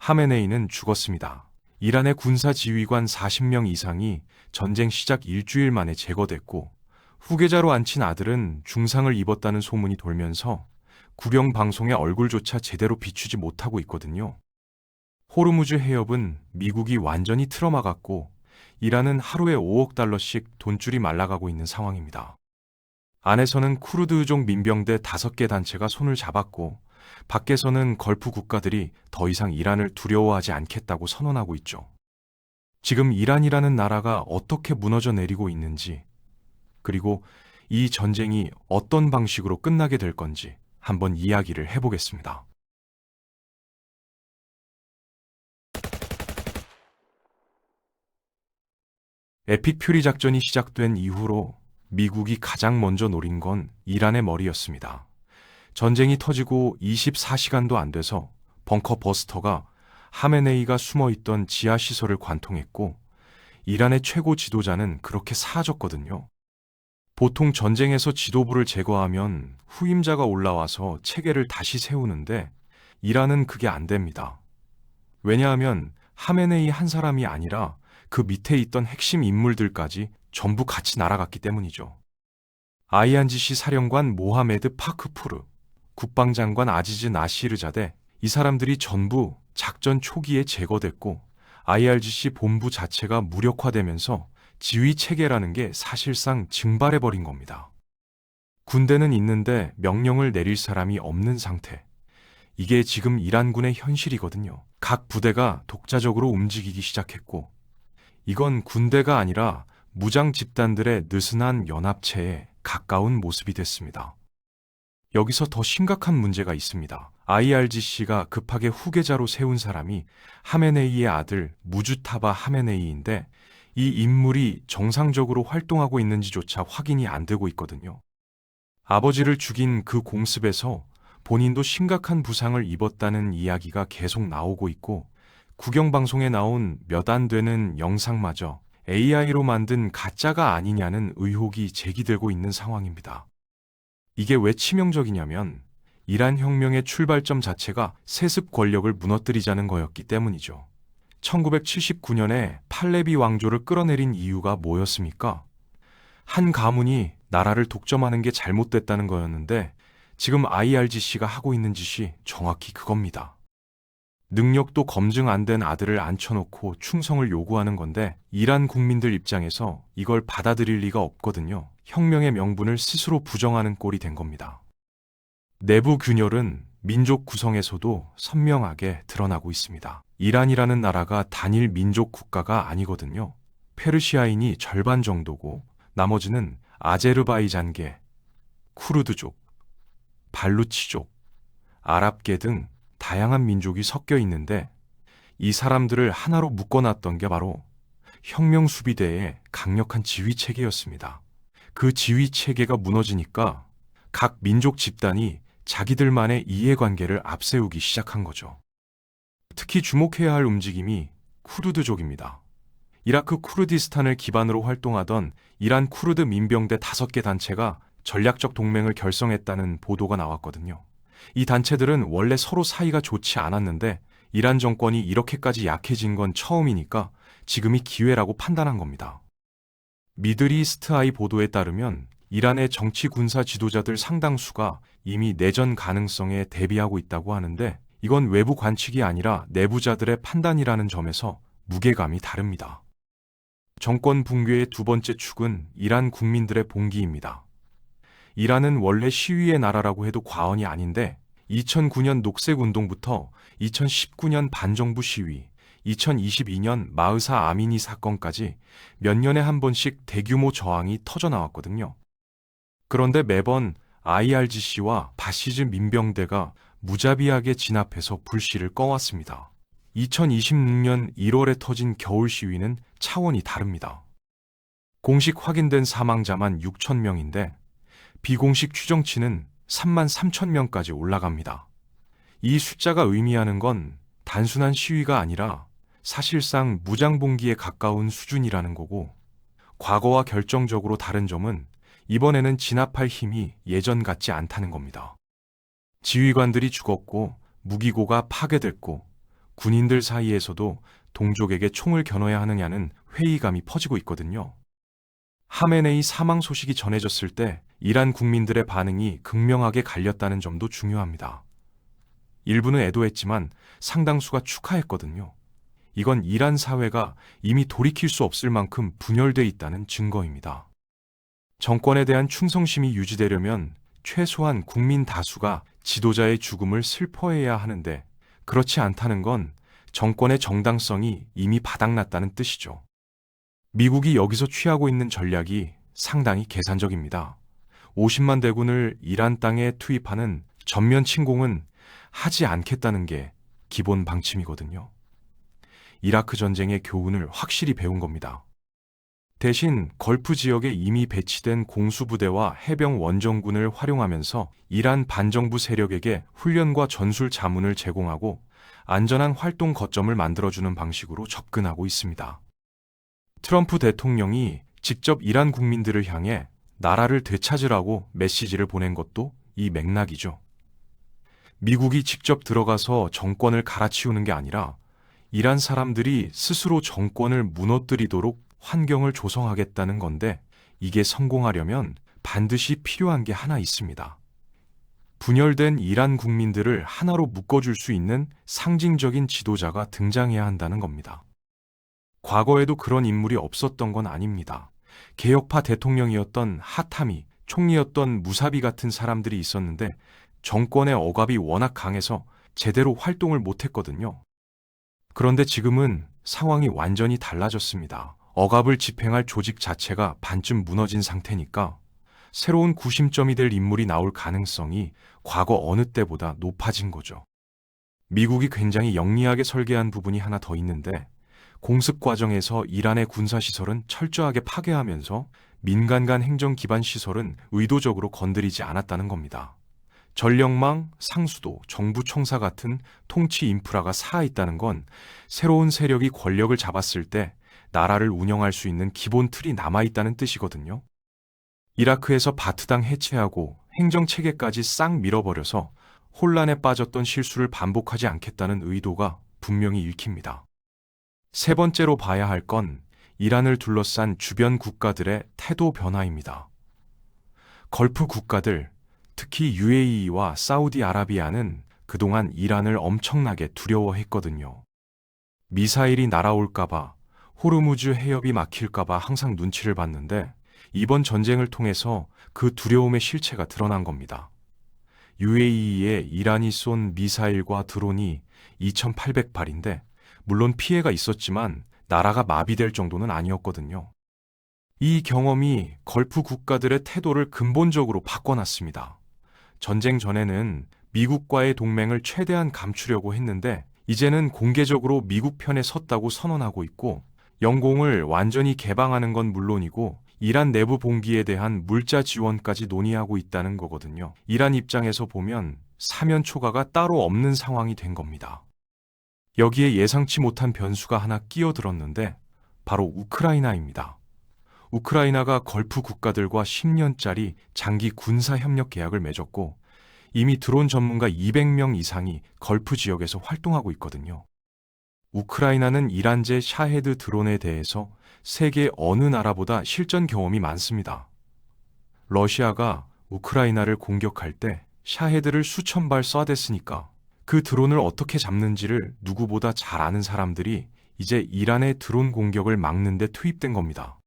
하메네이는 죽었습니다. 이란의 군사 지휘관 40명 이상이 전쟁 시작 일주일 만에 제거됐고, 후계자로 앉힌 아들은 중상을 입었다는 소문이 돌면서 국영 방송에 얼굴조차 제대로 비추지 못하고 있거든요. 호르무즈 해협은 미국이 완전히 틀어막았고, 이란은 하루에 5억 달러씩 돈줄이 말라가고 있는 상황입니다. 안에서는 쿠르드족 민병대 5개 단체가 손을 잡았고, 밖에서는 걸프 국가들이 더 이상 이란을 두려워하지 않겠다고 선언하고 있죠. 지금 이란이라는 나라가 어떻게 무너져 내리고 있는지, 그리고 이 전쟁이 어떤 방식으로 끝나게 될 건지 한번 이야기를 해보겠습니다. 에픽 퓨리 작전이 시작된 이후로 미국이 가장 먼저 노린 건 이란의 머리였습니다. 전쟁이 터지고 24시간도 안 돼서 벙커 버스터가 하메네이가 숨어있던 지하시설을 관통했고, 이란의 최고 지도자는 그렇게 사라졌거든요. 보통 전쟁에서 지도부를 제거하면 후임자가 올라와서 체계를 다시 세우는데, 이란은 그게 안 됩니다. 왜냐하면 하메네이 한 사람이 아니라 그 밑에 있던 핵심 인물들까지 전부 같이 날아갔기 때문이죠. 아이안지시 사령관 모하메드 파크푸르, 국방장관 아지즈 나시르자데, 이 사람들이 전부 작전 초기에 제거됐고, IRGC 본부 자체가 무력화되면서 지휘 체계라는 게 사실상 증발해버린 겁니다. 군대는 있는데 명령을 내릴 사람이 없는 상태. 이게 지금 이란군의 현실이거든요. 각 부대가 독자적으로 움직이기 시작했고, 이건 군대가 아니라 무장 집단들의 느슨한 연합체에 가까운 모습이 됐습니다. 여기서 더 심각한 문제가 있습니다. IRGC가 급하게 후계자로 세운 사람이 하메네이의 아들 무주타바 하메네이인데, 이 인물이 정상적으로 활동하고 있는지조차 확인이 안 되고 있거든요. 아버지를 죽인 그 공습에서 본인도 심각한 부상을 입었다는 이야기가 계속 나오고 있고, 국영방송에 나온 몇 안 되는 영상마저 AI로 만든 가짜가 아니냐는 의혹이 제기되고 있는 상황입니다. 이게 왜 치명적이냐면, 이란 혁명의 출발점 자체가 세습 권력을 무너뜨리자는 거였기 때문이죠. 1979년에 팔레비 왕조를 끌어내린 이유가 뭐였습니까? 한 가문이 나라를 독점하는 게 잘못됐다는 거였는데, 지금 IRGC가 하고 있는 짓이 정확히 그겁니다. 능력도 검증 안 된 아들을 앉혀놓고 충성을 요구하는 건데, 이란 국민들 입장에서 이걸 받아들일 리가 없거든요. 혁명의 명분을 스스로 부정하는 꼴이 된 겁니다. 내부 균열은 민족 구성에서도 선명하게 드러나고 있습니다. 이란이라는 나라가 단일 민족 국가가 아니거든요. 페르시아인이 절반 정도고, 나머지는 아제르바이잔계, 쿠르드족, 발루치족, 아랍계 등 다양한 민족이 섞여 있는데, 이 사람들을 하나로 묶어놨던 게 바로 혁명수비대의 강력한 지휘체계였습니다. 그 지휘체계가 무너지니까 각 민족 집단이 자기들만의 이해관계를 앞세우기 시작한 거죠. 특히 주목해야 할 움직임이 쿠르드족입니다. 이라크 쿠르디스탄을 기반으로 활동하던 이란 쿠르드 민병대 5개 단체가 전략적 동맹을 결성했다는 보도가 나왔거든요. 이 단체들은 원래 서로 사이가 좋지 않았는데, 이란 정권이 이렇게까지 약해진 건 처음이니까 지금이 기회라고 판단한 겁니다. 미들이스트 아이 보도에 따르면 이란의 정치 군사 지도자들 상당수가 이미 내전 가능성에 대비하고 있다고 하는데, 이건 외부 관측이 아니라 내부자들의 판단이라는 점에서 무게감이 다릅니다. 정권 붕괴의 두 번째 축은 이란 국민들의 봉기입니다. 이란은 원래 시위의 나라라고 해도 과언이 아닌데, 2009년 녹색운동부터 2019년 반정부 시위, 2022년 마흐사 아미니 사건까지 몇 년에 한 번씩 대규모 저항이 터져나왔거든요. 그런데 매번 IRGC와 바시즈 민병대가 무자비하게 진압해서 불씨를 꺼왔습니다. 2026년 1월에 터진 겨울 시위는 차원이 다릅니다. 공식 확인된 사망자만 6,000명인데, 비공식 추정치는 33,000명까지 올라갑니다. 이 숫자가 의미하는 건 단순한 시위가 아니라 사실상 무장봉기에 가까운 수준이라는 거고, 과거와 결정적으로 다른 점은 이번에는 진압할 힘이 예전 같지 않다는 겁니다. 지휘관들이 죽었고, 무기고가 파괴됐고, 군인들 사이에서도 동족에게 총을 겨눠야 하느냐는 회의감이 퍼지고 있거든요. 하메네이 사망 소식이 전해졌을 때 이란 국민들의 반응이 극명하게 갈렸다는 점도 중요합니다. 일부는 애도했지만 상당수가 축하했거든요. 이건 이란 사회가 이미 돌이킬 수 없을 만큼 분열돼 있다는 증거입니다. 정권에 대한 충성심이 유지되려면 최소한 국민 다수가 지도자의 죽음을 슬퍼해야 하는데 그렇지 않다는 건 정권의 정당성이 이미 바닥났다는 뜻이죠. 미국이 여기서 취하고 있는 전략이 상당히 계산적입니다. 50만 대군을 이란 땅에 투입하는 전면 침공은 하지 않겠다는 게 기본 방침이거든요. 이라크 전쟁의 교훈을 확실히 배운 겁니다. 대신 걸프 지역에 이미 배치된 공수부대와 해병 원정군을 활용하면서 이란 반정부 세력에게 훈련과 전술 자문을 제공하고 안전한 활동 거점을 만들어주는 방식으로 접근하고 있습니다. 트럼프 대통령이 직접 이란 국민들을 향해 나라를 되찾으라고 메시지를 보낸 것도 이 맥락이죠. 미국이 직접 들어가서 정권을 갈아치우는 게 아니라 이란 사람들이 스스로 정권을 무너뜨리도록 환경을 조성하겠다는 건데 이게 성공하려면 반드시 필요한 게 하나 있습니다. 분열된 이란 국민들을 하나로 묶어줄 수 있는 상징적인 지도자가 등장해야 한다는 겁니다. 과거에도 그런 인물이 없었던 건 아닙니다. 개혁파 대통령이었던 하타미, 총리였던 무사비 같은 사람들이 있었는데 정권의 억압이 워낙 강해서 제대로 활동을 못했거든요. 그런데 지금은 상황이 완전히 달라졌습니다. 억압을 집행할 조직 자체가 반쯤 무너진 상태니까 새로운 구심점이 될 인물이 나올 가능성이 과거 어느 때보다 높아진 거죠. 미국이 굉장히 영리하게 설계한 부분이 하나 더 있는데 공습 과정에서 이란의 군사시설은 철저하게 파괴하면서 민간 간 행정 기반 시설은 의도적으로 건드리지 않았다는 겁니다. 전력망, 상수도, 정부 총사 같은 통치 인프라가 살아있다는 건 새로운 세력이 권력을 잡았을 때 나라를 운영할 수 있는 기본 틀이 남아있다는 뜻이거든요. 이라크에서 바트당 해체하고 행정체계까지 싹 밀어버려서 혼란에 빠졌던 실수를 반복하지 않겠다는 의도가 분명히 읽힙니다. 세 번째로 봐야 할 건 이란을 둘러싼 주변 국가들의 태도 변화입니다. 걸프 국가들, 특히 UAE와 사우디아라비아는 그동안 이란을 엄청나게 두려워했거든요. 미사일이 날아올까봐, 호르무즈 해협이 막힐까봐 항상 눈치를 봤는데 이번 전쟁을 통해서 그 두려움의 실체가 드러난 겁니다. UAE에 이란이 쏜 미사일과 드론이 2,800발인데 물론 피해가 있었지만 나라가 마비될 정도는 아니었거든요. 이 경험이 걸프 국가들의 태도를 근본적으로 바꿔놨습니다. 전쟁 전에는 미국과의 동맹을 최대한 감추려고 했는데 이제는 공개적으로 미국 편에 섰다고 선언하고 있고 영공을 완전히 개방하는 건 물론이고 이란 내부 봉기에 대한 물자 지원까지 논의하고 있다는 거거든요. 이란 입장에서 보면 사면 초가가 따로 없는 상황이 된 겁니다. 여기에 예상치 못한 변수가 하나 끼어들었는데 바로 우크라이나입니다. 우크라이나가 걸프 국가들과 10년짜리 장기 군사 협력 계약을 맺었고 이미 드론 전문가 200명 이상이 걸프 지역에서 활동하고 있거든요. 우크라이나는 이란제 샤헤드 드론에 대해서 세계 어느 나라보다 실전 경험이 많습니다. 러시아가 우크라이나를 공격할 때 샤헤드를 수천 발 쏴댔으니까 그 드론을 어떻게 잡는지를 누구보다 잘 아는 사람들이 이제 이란의 드론 공격을 막는 데 투입된 겁니다.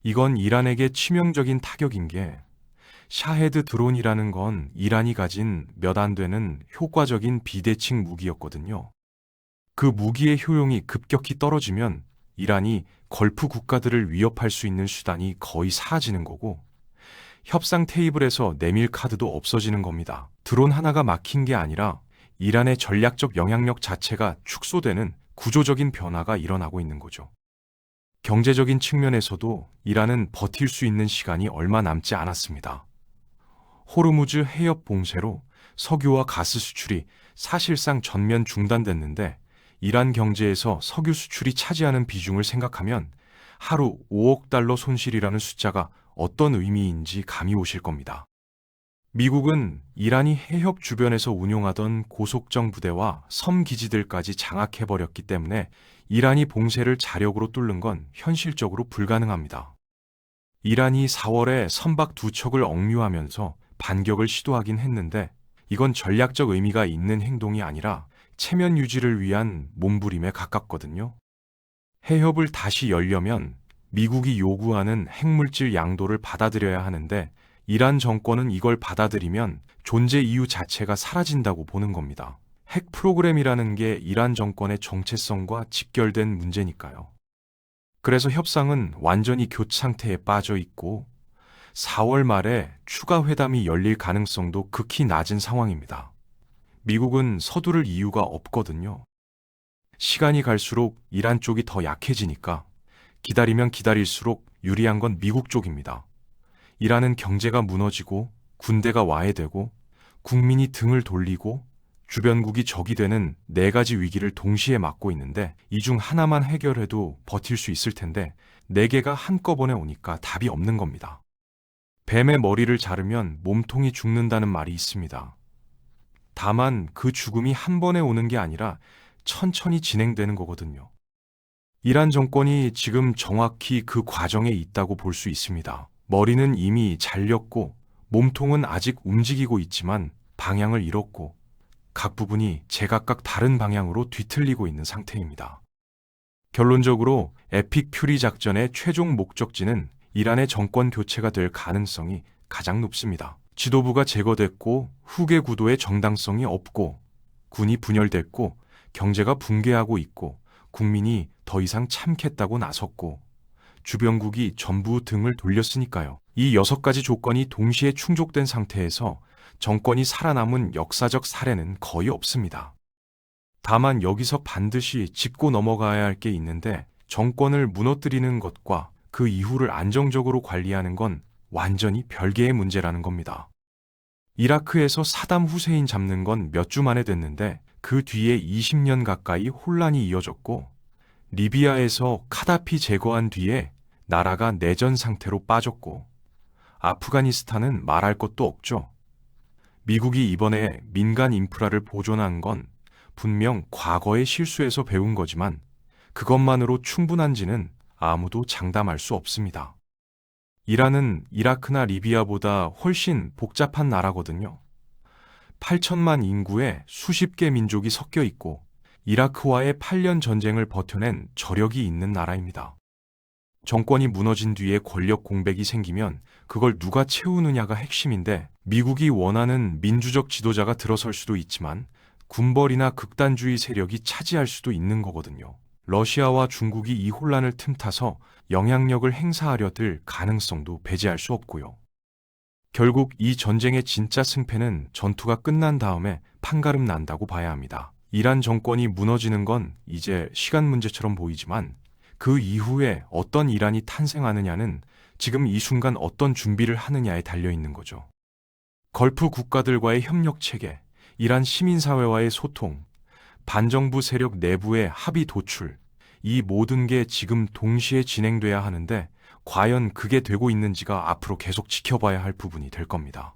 이건 이란에게 치명적인 타격인 게 샤헤드 드론이라는 건 이란이 가진 몇 안 되는 효과적인 비대칭 무기였거든요. 그 무기의 효용이 급격히 떨어지면 이란이 걸프 국가들을 위협할 수 있는 수단이 거의 사라지는 거고 협상 테이블에서 내밀 카드도 없어지는 겁니다. 드론 하나가 막힌 게 아니라 이란의 전략적 영향력 자체가 축소되는 구조적인 변화가 일어나고 있는 거죠. 경제적인 측면에서도 이란은 버틸 수 있는 시간이 얼마 남지 않았습니다. 호르무즈 해협 봉쇄로 석유와 가스 수출이 사실상 전면 중단됐는데 이란 경제에서 석유 수출이 차지하는 비중을 생각하면 하루 5억 달러 손실이라는 숫자가 어떤 의미인지 감이 오실 겁니다. 미국은 이란이 해협 주변에서 운용하던 고속정 부대와 섬 기지들까지 장악해버렸기 때문에 이란이 봉쇄를 자력으로 뚫는 건 현실적으로 불가능합니다. 이란이 4월에 선박 2척을 억류하면서 반격을 시도하긴 했는데 이건 전략적 의미가 있는 행동이 아니라 체면 유지를 위한 몸부림에 가깝거든요. 해협을 다시 열려면 미국이 요구하는 핵물질 양도를 받아들여야 하는데 이란 정권은 이걸 받아들이면 존재 이유 자체가 사라진다고 보는 겁니다. 핵 프로그램이라는 게 이란 정권의 정체성과 직결된 문제니까요. 그래서 협상은 완전히 교차 상태에 빠져 있고 4월 말에 추가 회담이 열릴 가능성도 극히 낮은 상황입니다. 미국은 서두를 이유가 없거든요. 시간이 갈수록 이란 쪽이 더 약해지니까 기다리면 기다릴수록 유리한 건 미국 쪽입니다. 이란은 경제가 무너지고 군대가 와해되고 국민이 등을 돌리고 주변국이 적이 되는 4가지 위기를 동시에 맞고 있는데 이 중 하나만 해결해도 버틸 수 있을 텐데 4개가 한꺼번에 오니까 답이 없는 겁니다. 뱀의 머리를 자르면 몸통이 죽는다는 말이 있습니다. 다만 그 죽음이 한 번에 오는 게 아니라 천천히 진행되는 거거든요. 이란 정권이 지금 정확히 그 과정에 있다고 볼 수 있습니다. 머리는 이미 잘렸고 몸통은 아직 움직이고 있지만 방향을 잃었고 각 부분이 제각각 다른 방향으로 뒤틀리고 있는 상태입니다. 결론적으로 에픽 퓨리 작전의 최종 목적지는 이란의 정권 교체가 될 가능성이 가장 높습니다. 지도부가 제거됐고 후계 구도의 정당성이 없고 군이 분열됐고 경제가 붕괴하고 있고 국민이 더 이상 참겠다고 나섰고 주변국이 전부 등을 돌렸으니까요. 이 6가지 조건이 동시에 충족된 상태에서 정권이 살아남은 역사적 사례는 거의 없습니다. 다만 여기서 반드시 짚고 넘어가야 할 게 있는데 정권을 무너뜨리는 것과 그 이후를 안정적으로 관리하는 건 완전히 별개의 문제라는 겁니다. 이라크에서 사담 후세인 잡는 건 몇 주 만에 됐는데 그 뒤에 20년 가까이 혼란이 이어졌고 리비아에서 카다피 제거한 뒤에 나라가 내전 상태로 빠졌고 아프가니스탄은 말할 것도 없죠. 미국이 이번에 민간 인프라를 보존한 건 분명 과거의 실수에서 배운 거지만 그것만으로 충분한지는 아무도 장담할 수 없습니다. 이란은 이라크나 리비아보다 훨씬 복잡한 나라거든요. 8천만 인구에 수십 개 민족이 섞여 있고 이라크와의 8년 전쟁을 버텨낸 저력이 있는 나라입니다. 정권이 무너진 뒤에 권력 공백이 생기면 그걸 누가 채우느냐가 핵심인데 미국이 원하는 민주적 지도자가 들어설 수도 있지만 군벌이나 극단주의 세력이 차지할 수도 있는 거거든요. 러시아와 중국이 이 혼란을 틈타서 영향력을 행사하려 들 가능성도 배제할 수 없고요. 결국 이 전쟁의 진짜 승패는 전투가 끝난 다음에 판가름 난다고 봐야 합니다. 이란 정권이 무너지는 건 이제 시간 문제처럼 보이지만 그 이후에 어떤 이란이 탄생하느냐는 지금 이 순간 어떤 준비를 하느냐에 달려 있는 거죠. 걸프 국가들과의 협력 체계, 이란 시민사회와의 소통, 반정부 세력 내부의 합의 도출, 이 모든 게 지금 동시에 진행돼야 하는데 과연 그게 되고 있는지가 앞으로 계속 지켜봐야 할 부분이 될 겁니다.